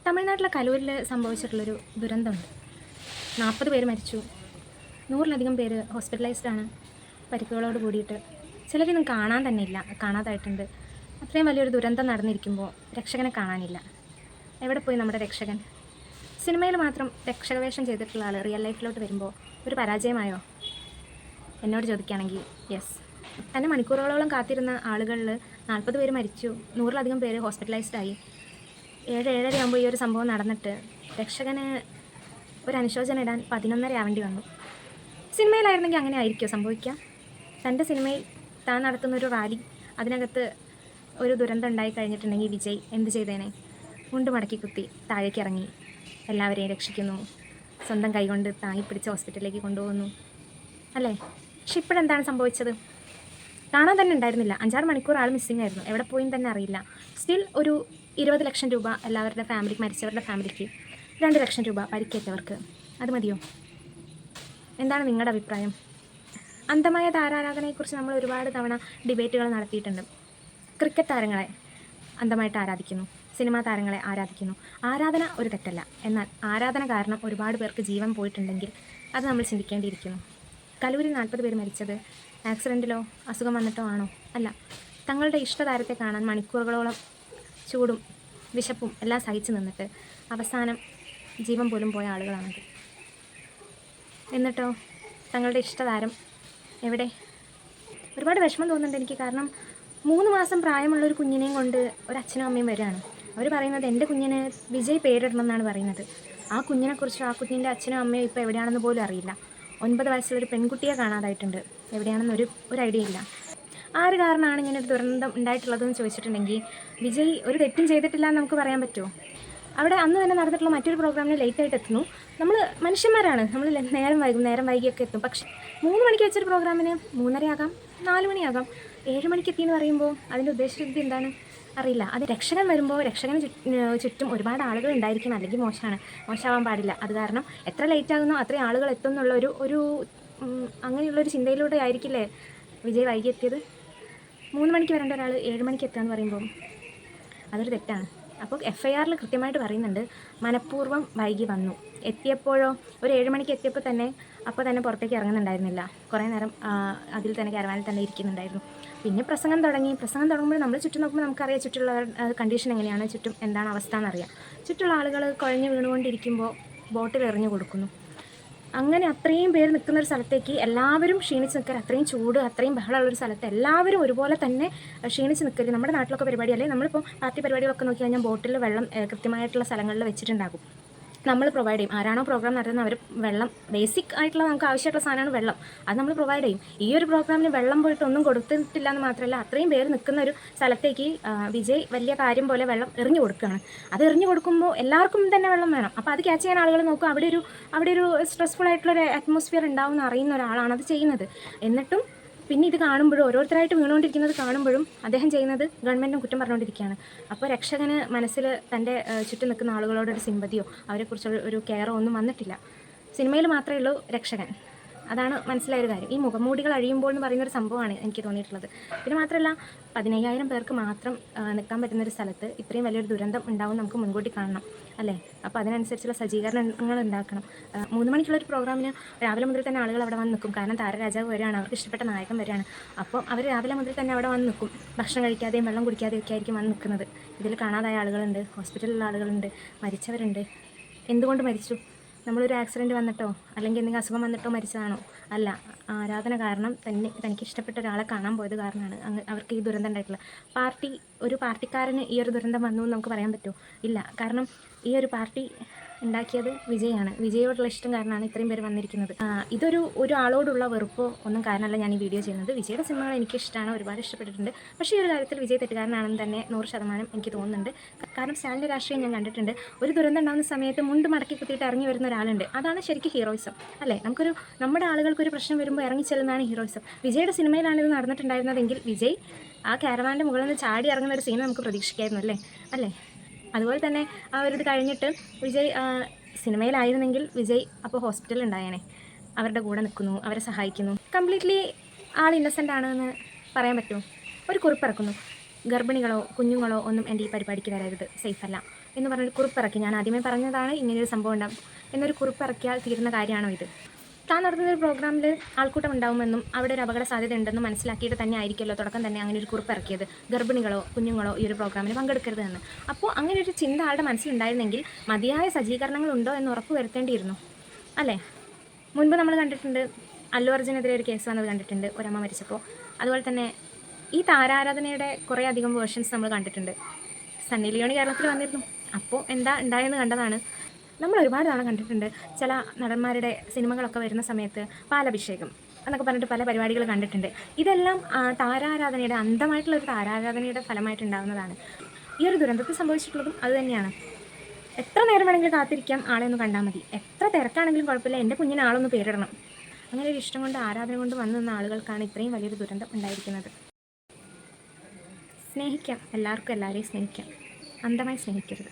തമിഴ്നാട്ടിലെ കലൂരിൽ സംഭവിച്ചിട്ടുള്ളൊരു ദുരന്തമുണ്ട്. 40 പേര് മരിച്ചു, 100-ലധികം പേര് ഹോസ്പിറ്റലൈസ്ഡാണ് പരിക്കുകളോട് കൂടിയിട്ട്. ചിലരൊന്നും കാണാൻ തന്നെ ഇല്ല, കാണാതായിട്ടുണ്ട്. അത്രയും വലിയൊരു ദുരന്തം നടന്നിരിക്കുമ്പോൾ രക്ഷകനെ കാണാനില്ല. എവിടെ പോയി നമ്മുടെ രക്ഷകൻ? സിനിമയിൽ മാത്രം രക്ഷകവേഷം ചെയ്തിട്ടുള്ള ആൾ റിയൽ ലൈഫിലോട്ട് വരുമ്പോൾ ഒരു പരാജയമായോ എന്നോട് ചോദിക്കുകയാണെങ്കിൽ യെസ്. തന്നെ മണിക്കൂറുകളോളം കാത്തിരുന്ന ആളുകളിൽ 40 പേര് മരിച്ചു, 100-ലധികം പേര് ഹോസ്പിറ്റലൈസ്ഡായി. 7-7:30 ആകുമ്പോൾ ഈ ഒരു സംഭവം നടന്നിട്ട് രക്ഷകന് ഒരു അനുശോചനം ഇടാൻ 11:30 ആവേണ്ടി വന്നു. സിനിമയിലായിരുന്നെങ്കിൽ അങ്ങനെ ആയിരിക്കുമോ സംഭവിക്കുക? തൻ്റെ സിനിമയിൽ താൻ നടത്തുന്നൊരു റാലി, അതിനകത്ത് ഒരു ദുരന്തം ഉണ്ടായി കഴിഞ്ഞിട്ടുണ്ടെങ്കിൽ വിജയ് എന്ത് ചെയ്തേനെ? മുണ്ട് മടക്കി കുത്തി താഴേക്ക് ഇറങ്ങി എല്ലാവരെയും രക്ഷിക്കുന്നു, സ്വന്തം കൈകൊണ്ട് താങ്ങി പിടിച്ച് ഹോസ്പിറ്റലിലേക്ക് കൊണ്ടുപോകുന്നു അല്ലേ? പക്ഷെ ഇപ്പോഴെന്താണ് സംഭവിച്ചത്? കാണാൻ തന്നെ ഉണ്ടായിരുന്നില്ല. 5-6 മണിക്കൂർ ആൾ മിസ്സിംഗ് ആയിരുന്നു, എവിടെ പോയി തന്നെ അറിയില്ല. സ്റ്റിൽ ഒരു 20 ലക്ഷം രൂപ എല്ലാവരുടെ ഫാമിലിക്ക്, മരിച്ചവരുടെ ഫാമിലിക്ക് 2 ലക്ഷം രൂപ പരിക്കേറ്റവർക്ക്. അത് മതിയോ? എന്താണ് നിങ്ങളുടെ അഭിപ്രായം? അന്ധമായ താരാരാധനയെക്കുറിച്ച് നമ്മൾ ഒരുപാട് തവണ ഡിബേറ്റുകൾ നടത്തിയിട്ടുണ്ട്. ക്രിക്കറ്റ് താരങ്ങളെ അന്ധമായിട്ട് ആരാധിക്കുന്നു, സിനിമാ താരങ്ങളെ ആരാധിക്കുന്നു. ആരാധന ഒരു തെറ്റല്ല, എന്നാൽ ആരാധന കാരണം ഒരുപാട് പേർക്ക് ജീവൻ പോയിട്ടുണ്ടെങ്കിൽ അത് നമ്മൾ ചിന്തിക്കേണ്ടിയിരിക്കുന്നു. കലൂരിൽ 40 പേര് മരിച്ചത് ആക്സിഡൻറ്റിലോ അസുഖം വന്നിട്ടോ ആണോ? അല്ല, തങ്ങളുടെ ഇഷ്ടതാരത്തെ കാണാൻ മണിക്കൂറുകളോളം ചൂടും വിശപ്പും എല്ലാം സഹിച്ചു നിന്നിട്ട് അവസാനം ജീവൻ പോലും പോയ ആളുകളാണത്. എന്നിട്ടോ തങ്ങളുടെ ഇഷ്ടതാരം എവിടെ? ഒരുപാട് വിഷമം തോന്നുന്നുണ്ട് എനിക്ക്. കാരണം 3 മാസം പ്രായമുള്ളൊരു കുഞ്ഞിനെയും കൊണ്ട് ഒരച്ഛനും അമ്മയും വരികയാണ്. അവർ പറയുന്നത് എൻ്റെ കുഞ്ഞിന് വിജയ് പേരിടണം എന്നാണ് പറയുന്നത്. ആ കുഞ്ഞിനെക്കുറിച്ച്, ആ കുഞ്ഞിൻ്റെ അച്ഛനും അമ്മയും ഇപ്പോൾ എവിടെയാണെന്ന് പോലും അറിയില്ല. 9 വയസ്സുള്ളൊരു പെൺകുട്ടിയെ കാണാതായിട്ടുണ്ട്, എവിടെയാണെന്ന് ഒരു ഐഡിയ ഇല്ല. ആര് കാരണമാണ് ഇങ്ങനെ ഒരു ദുരന്തം ഉണ്ടായിട്ടുള്ളതെന്ന് ചോദിച്ചിട്ടുണ്ടെങ്കിൽ വിജയ് ഒരു തെറ്റും ചെയ്തിട്ടില്ല എന്ന് നമുക്ക് പറയാൻ പറ്റുമോ? അവിടെ അന്ന് തന്നെ നടന്നിട്ടുള്ള മറ്റൊരു പ്രോഗ്രാമിന് ലേറ്റായിട്ട് എത്തുന്നു. നമ്മൾ മനുഷ്യന്മാരാണ്, നമ്മൾ നേരം വൈകിയൊക്കെ എത്തും. പക്ഷേ 3 മണിക്ക് വെച്ചൊരു പ്രോഗ്രാമിന് 3:30 ആകാം, 4 മണിയാകാം, 7 മണിക്ക് എത്തിയെന്ന് പറയുമ്പോൾ അതിൻ്റെ ഉദ്ദേശശുദ്ധി എന്താണ് അറിയില്ല. അത് രക്ഷകൻ വരുമ്പോൾ രക്ഷകന് ചുറ്റും ഒരുപാട് ആളുകൾ ഉണ്ടായിരിക്കും, അല്ലെങ്കിൽ മോശമാവാൻ പാടില്ല. അത് കാരണം എത്ര ലേറ്റ് ആകുന്നോ അത്രയും ആളുകൾ എത്തും എന്നുള്ള ഒരു അങ്ങനെയുള്ളൊരു ചിന്തയിലൂടെ ആയിരിക്കില്ലേ വിജയ് വൈകി എത്തിയത്. 3 മണിക്ക് വരേണ്ട ഒരാൾ 7 മണിക്ക് എത്തുകയെന്ന് പറയുമ്പോൾ അതൊരു തെറ്റാണ്. അപ്പോൾ FIRൽ കൃത്യമായിട്ട് പറയുന്നുണ്ട്, മനഃപൂർവ്വം വൈകി വന്നു. എത്തിയപ്പോഴോ ഒരു 7 മണിക്ക് എത്തിയപ്പോൾ തന്നെ പുറത്തേക്ക് ഇറങ്ങുന്നുണ്ടായിരുന്നില്ല. കുറേ നേരം അതിൽ തന്നെ കാരവാനിൽ തന്നെ ഇരിക്കുന്നുണ്ടായിരുന്നു. പിന്നെ പ്രസംഗം തുടങ്ങുമ്പോൾ നമ്മൾ ചുറ്റും നോക്കുമ്പോൾ നമുക്കറിയാം ചുറ്റുള്ള കണ്ടീഷൻ എങ്ങനെയാണ്, ചുറ്റും എന്താണ് അവസ്ഥ എന്നറിയാം. ചുറ്റുള്ള ആളുകൾ കുഴഞ്ഞു വീണുകൊണ്ടിരിക്കുമ്പോൾ ബോട്ടിൽ എറിഞ്ഞു കൊടുക്കുന്നു. അങ്ങനെ അത്രയും പേര് നിൽക്കുന്നൊരു സ്ഥലത്തേക്ക് എല്ലാവരും ക്ഷീണിച്ച് നിൽക്കരുത്. അത്രയും ചൂട്, അത്രയും ബഹളമുള്ളൊരു സ്ഥലത്ത് എല്ലാവരും ഒരുപോലെ തന്നെ ക്ഷീണിച്ച് നിൽക്കരുത്. നമ്മുടെ നാട്ടിലൊക്കെ പരിപാടി, അല്ലെങ്കിൽ നമ്മളിപ്പോൾ പാർട്ടി പരിപാടികളൊക്കെ നോക്കി കഴിഞ്ഞാൽ ബോട്ടിൽ വെള്ളം കൃത്യമായിട്ടുള്ള സ്ഥലങ്ങളിൽ വെച്ചിട്ടുണ്ടാകും. നമ്മൾ പ്രൊവൈഡ് ചെയ്യും. ആരാണോ പ്രോഗ്രാം നടത്തുന്നത് അവർ വെള്ളം, ബേസിക് ആയിട്ടുള്ള നമുക്ക് ആവശ്യമായിട്ടുള്ള സാധനമാണ് വെള്ളം, അത് നമ്മൾ പ്രൊവൈഡ് ചെയ്യും. ഈ ഒരു പ്രോഗ്രാമിന് വെള്ളം പോയിട്ട് ഒന്നും കൊടുത്തിട്ടില്ല എന്ന് മാത്രമല്ല, അത്രയും പേര് നിൽക്കുന്ന ഒരു സ്ഥലത്തേക്ക് വിജയ് വലിയ കാര്യം പോലെ വെള്ളം എറിഞ്ഞു കൊടുക്കുകയാണ്. അത് എറിഞ്ഞു കൊടുക്കുമ്പോൾ എല്ലാവർക്കും തന്നെ വെള്ളം വേണം. അപ്പോൾ അത് ക്യാച്ച് ചെയ്യാൻ ആളുകൾ നോക്കും. അവിടെ ഒരു സ്ട്രെസ്ഫുൾ ആയിട്ടുള്ളൊരു അറ്റ്മോസ്ഫിയർ ഉണ്ടാവുമെന്ന് അറിയുന്ന ഒരാളാണ് അത് ചെയ്യുന്നത്. എന്നിട്ടും പിന്നെ ഇത് കാണുമ്പോഴും, ഓരോരുത്തരായിട്ട് വീണുകൊണ്ടിരിക്കുന്നത് കാണുമ്പോഴും അദ്ദേഹം ചെയ്യുന്നത് ഗവൺമെൻറ്റിനും കുറ്റം പറഞ്ഞുകൊണ്ടിരിക്കുകയാണ്. അപ്പോൾ രക്ഷകന് മനസ്സിൽ തൻ്റെ ചുറ്റും നിൽക്കുന്ന ആളുകളോടൊരു സിമ്പതിയോ അവരെക്കുറിച്ചുള്ള ഒരു കെയറോ ഒന്നും വന്നിട്ടില്ല. സിനിമയിൽ മാത്രമേ ഉള്ളൂ രക്ഷകൻ. അതാണ് മനസ്സിലായൊരു കാര്യം. ഈ മുഖംമൂടികൾ അഴിയുമ്പോൾ എന്ന് പറയുന്നൊരു സംഭവമാണ് എനിക്ക് തോന്നിയിട്ടുള്ളത്. പിന്നെ മാത്രമല്ല 15,000 പേർക്ക് മാത്രം നിൽക്കാൻ പറ്റുന്നൊരു സ്ഥലത്ത് ഇത്രയും വലിയൊരു ദുരന്തം ഉണ്ടാവും നമുക്ക് മുൻകൂട്ടി കാണണം അല്ലേ? അപ്പോൾ അതിനനുസരിച്ചുള്ള സജ്ജീകരണങ്ങൾ ഉണ്ടാക്കണം. 3 മണിക്കുള്ളൊരു പ്രോഗ്രാമിന് രാവിലെ മുതൽ തന്നെ ആളുകൾ അവിടെ വന്ന് നിൽക്കും. കാരണം താരരാജാവ് വരികയാണ്, അവർക്ക് ഇഷ്ടപ്പെട്ട നായകൻ വരികയാണ്. അപ്പോൾ അവർ രാവിലെ മുതൽ തന്നെ അവിടെ വന്ന് നിൽക്കും. ഭക്ഷണം കഴിക്കാതെയും വെള്ളം കുടിക്കാതെയും ഒക്കെ ആയിരിക്കും വന്ന് നിൽക്കുന്നത്. ഇതിൽ കാണാതായ ആളുകളുണ്ട്, ഹോസ്പിറ്റലിലുള്ള ആളുകളുണ്ട്, മരിച്ചവരുണ്ട്. എന്തുകൊണ്ട് മരിച്ചു? നമ്മളൊരു ആക്സിഡൻറ്റ് വന്നിട്ടോ അല്ലെങ്കിൽ എന്തെങ്കിലും അസുഖം വന്നിട്ടോ മരിച്ചതാണോ? അല്ല, ആരാധന കാരണം തനിക്ക് ഇഷ്ടപ്പെട്ട ഒരാളെ കാണാൻ പോയത് കാരണമാണ് അവർക്ക് ഈ ദുരന്തം ഉണ്ടായിട്ടുള്ളത്. ഒരു പാർട്ടിക്കാരന് ഈ ഒരു ദുരന്തം വന്നു എന്ന് നമുക്ക് പറയാൻ പറ്റുമോ? ഇല്ല. കാരണം ഈ ഒരു പാർട്ടി ഉണ്ടാക്കിയത് വിജയാണ്. വിജയോടുള്ള ഇഷ്ടം കാരണമാണ് ഇത്രയും പേര് വന്നിരിക്കുന്നത്. ഒരു ആളോടുള്ള വെറുപ്പോ ഒന്നും കാരണമല്ല ഞാൻ ഈ വീഡിയോ ചെയ്യുന്നത്. വിജയുടെ സിനിമകൾ എനിക്കിഷ്ടമാണ്, ഒരുപാട് ഇഷ്ടപ്പെട്ടിട്ടുണ്ട്. പക്ഷേ ഈ ഒരു കാര്യത്തിൽ വിജയ് തെറ്റുകാരനാണെന്ന് തന്നെ 100% എനിക്ക് തോന്നുന്നുണ്ട്. കാരണം സ്റ്റാലിൻ്റെ രാഷ്ട്രീയം ഞാൻ കണ്ടിട്ടുണ്ട്. ഒരു ദുരന്തം ഉണ്ടാകുന്ന സമയത്ത് മുണ്ട് മടക്കി കുത്തിയിട്ട് ഇറങ്ങി വരുന്ന ഒരാളുണ്ട്. അതാണ് ശരിക്കും ഹീറോയിസം അല്ലേ? നമ്മുടെ ആളുകൾക്കൊരു പ്രശ്നം വരുമ്പോൾ ഇറങ്ങി ചെല്ലുന്നതാണ് ഹീറോയിസം. വിജയുടെ സിനിമയിലാണ് ഇത് നടന്നിട്ടുണ്ടായിരുന്നതെങ്കിൽ വിജയ് ആ കാരവാൻ്റെ മുകളിൽ നിന്ന് ചാടി ഇറങ്ങുന്ന ഒരു സീൻ നമുക്ക് പ്രതീക്ഷിക്കായിരുന്നു അല്ലേ? അതുപോലെ തന്നെ ആ ഒരു ഇത് കഴിഞ്ഞിട്ട് വിജയ് സിനിമയിലായിരുന്നെങ്കിൽ വിജയ് അപ്പോൾ ഹോസ്പിറ്റലിൽ ഉണ്ടായേനെ. അവരുടെ കൂടെ നിൽക്കുന്നു, അവരെ സഹായിക്കുന്നു. കംപ്ലീറ്റ്ലി ആൾ ഇന്നസെൻ്റ് ആണെന്ന് പറയാൻ പറ്റുമോ? ഒരു കുറിപ്പിറക്കുന്നു, ഗർഭിണികളോ കുഞ്ഞുങ്ങളോ ഒന്നും എൻ്റെ ഈ പരിപാടിക്ക് വരരുത്, സേഫല്ല. എന്ന് പറഞ്ഞൊരു കുറിപ്പിറക്കി. ഞാൻ ആദ്യമേ പറഞ്ഞതാണ് ഇങ്ങനെയൊരു സംഭവം ഉണ്ടാകും എന്നൊരു കുറിപ്പിറക്കിയാൽ തീരുന്ന കാര്യമാണോ ഇത്? താൻ നടത്തുന്ന ഒരു പ്രോഗ്രാമിൽ ആൾക്കൂട്ടം ഉണ്ടാകുമെന്നും അവിടെ ഒരു അപകട സാധ്യത ഉണ്ടെന്നും മനസ്സിലാക്കിയിട്ട് തന്നെ ആയിരിക്കുമല്ലോ തുടക്കം തന്നെ അങ്ങനെ ഒരു കുറിപ്പിറക്കിയത്. ഗർഭിണികളോ കുഞ്ഞുങ്ങളോ ഈ ഒരു പ്രോഗ്രാമിൽ പങ്കെടുക്കരുത് എന്ന്. അപ്പോൾ അങ്ങനെ ഒരു ചിന്ത ആളുടെ മനസ്സിലുണ്ടായിരുന്നെങ്കിൽ മതിയായ സജ്ജീകരണങ്ങളുണ്ടോ എന്ന് ഉറപ്പ് വരുത്തേണ്ടിയിരുന്നു അല്ലേ? മുൻപ് നമ്മൾ കണ്ടിട്ടുണ്ട്, അല്ലു അർജുനെതിരെ ഒരു കേസ് വന്നത് കണ്ടിട്ടുണ്ട്, ഒരമ്മ മരിച്ചപ്പോൾ. അതുപോലെ തന്നെ ഈ താരാരാധനയുടെ കുറേ അധികം വേർഷൻസ് നമ്മൾ കണ്ടിട്ടുണ്ട്. സണ്ണി ലിയോണി കേരളത്തിൽ വന്നിരുന്നു, അപ്പോൾ എന്താ ഉണ്ടായെന്ന് കണ്ടതാണ്. നമ്മൾ ഒരുപാട് തവണ കണ്ടിട്ടുണ്ട് ചില നടന്മാരുടെ സിനിമകളൊക്കെ വരുന്ന സമയത്ത് പാലഭിഷേകം എന്നൊക്കെ പറഞ്ഞിട്ട് പല പരിപാടികൾ കണ്ടിട്ടുണ്ട്. ഇതെല്ലാം താരാരാധനയുടെ അന്ധമായിട്ടുള്ളൊരു താരാരാധനയുടെ ഫലമായിട്ടുണ്ടാകുന്നതാണ്. ഈ ഒരു ദുരന്തത്തിൽ സംഭവിച്ചിട്ടുള്ളതും അതുതന്നെയാണ്. എത്ര നേരം വേണമെങ്കിലും കാത്തിരിക്കാം, ആളെ ഒന്ന് കണ്ടാൽ മതി. എത്ര തിരക്കാണെങ്കിലും കുഴപ്പമില്ല, എൻ്റെ കുഞ്ഞിന് ആളൊന്ന് പേരിടണം. അങ്ങനെ ഒരു ഇഷ്ടം കൊണ്ട് ആരാധന കൊണ്ട് വന്നു നിന്ന ആളുകൾക്കാണ് ഇത്രയും വലിയൊരു ദുരന്തം ഉണ്ടായിരിക്കുന്നത്. സ്നേഹിക്കാം, എല്ലാവർക്കും എല്ലാവരെയും സ്നേഹിക്കാം, അന്ധമായി സ്നേഹിക്കരുത്.